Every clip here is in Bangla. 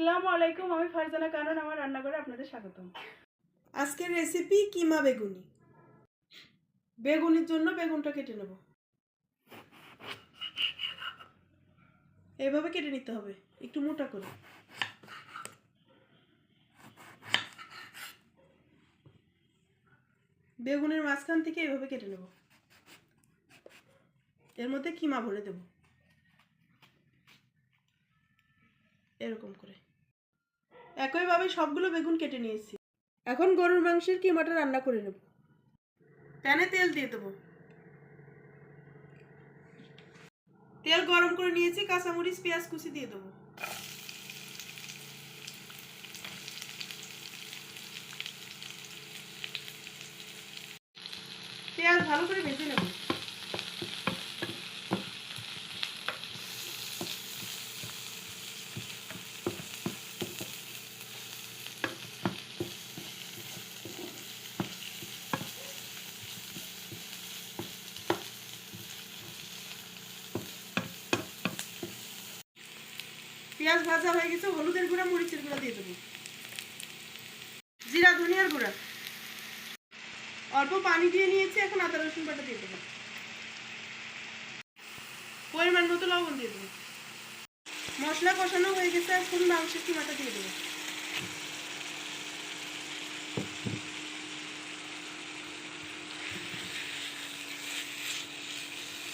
আসসালামু আলাইকুম, আমি ফারজানা কানন, আমার রান্নাঘরে আপনাদের স্বাগতম। আজকের রেসিপি কিমা বেগুনি। বেগুনির জন্য বেগুনটা কেটে নেব। এভাবে কেটে নিতে হবে, একটু মোটা করে। বেগুনের মাঝখান থেকে এভাবে কেটে নেব। এর মধ্যে কিমা ভরে দেব, এরকম করে। একইভাবে সবগুলো বেগুন কেটে নিয়েছি। এখন গরুর মাংসের কিমাটা রান্না করে নেব। প্যানে তেল দিয়ে দেবো। তেল গরম করে নিয়েছি, কাঁচামরিচ পেঁয়াজ কুচি দিয়ে দেবো। পেঁয়াজ ভালো করে ভেজে নেব। পেঁয়াজ ভাজা হয়ে গেছে, হলুদের গুঁড়া মরিচের গুঁড়া দিয়ে দেবো, জিরা ধনিয়ার গুঁড়া, অল্প পানি দিয়ে নিয়েছি। এখন আদা রসুন বাটা দিয়ে দেবো, পরিমাণ মতো লবণ দিয়ে দেবো। মশলা কষানো হয়ে গেছে, এখন মাংসের কিমাটা দিয়ে দেবো।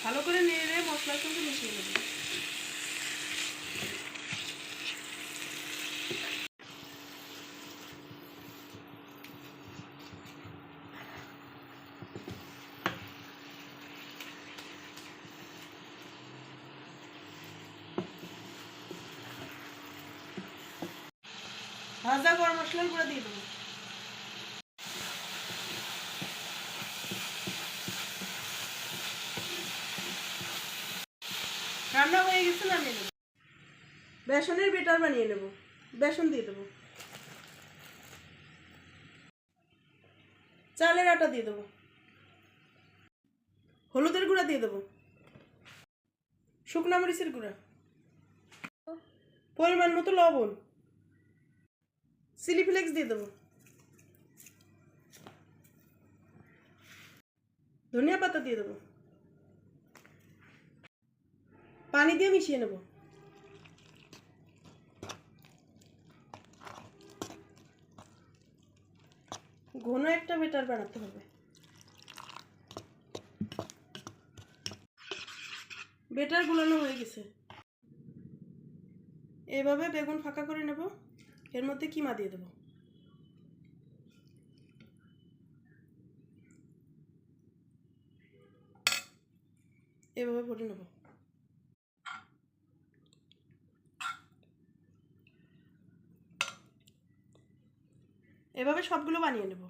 ভালো করে নেড়ে মশলার সঙ্গে মিশিয়ে নেব। ভাজা গরম মশলার গুঁড়া দিয়ে দেবো। রান্না হয়ে গেছে, নামিয়ে নেব। বেসনের বেটার বানিয়ে নেব। বেসন দিয়ে দেবো, চালের আটা দিয়ে দেবো, হলুদের গুঁড়া দিয়ে দেবো, শুকনা মরিচের গুঁড়া, পরিমাণ মতো লবণ, চিলি ফ্লেক্স দিয়ে দেবো, ধনিয়া পাতা দিয়ে দেবো, পানি দিয়ে মিশিয়ে নেব। ঘন একটা বেটার বানাতে হবে। বেটার গুলানো হয়ে গেছে। এভাবে বেগুন ফাঁকা করে নেব, এর মধ্যে কিমা দিয়ে দেবো। এভাবে ভরে নেব। এভাবে সবগুলো বানিয়ে নেব।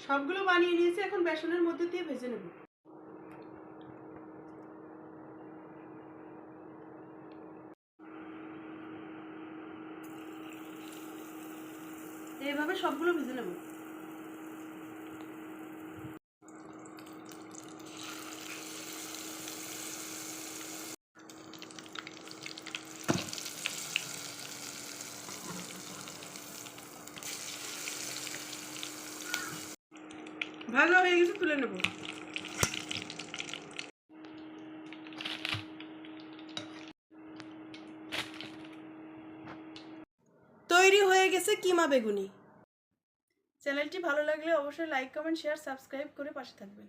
সবগুলো বানিয়ে নিয়েছি, এখন বেসনের মধ্যে দিয়ে ভেজে নেব। এইভাবে সবগুলো ভেজে নেব। ভালো হয়ে গেছে, তুলে নেব। তৈরি হয়ে গেছে কিমা বেগুনি। চ্যানেলটি ভালো লাগলে অবশ্যই লাইক, কমেন্ট, শেয়ার, সাবস্ক্রাইব করে পাশে থাকবেন।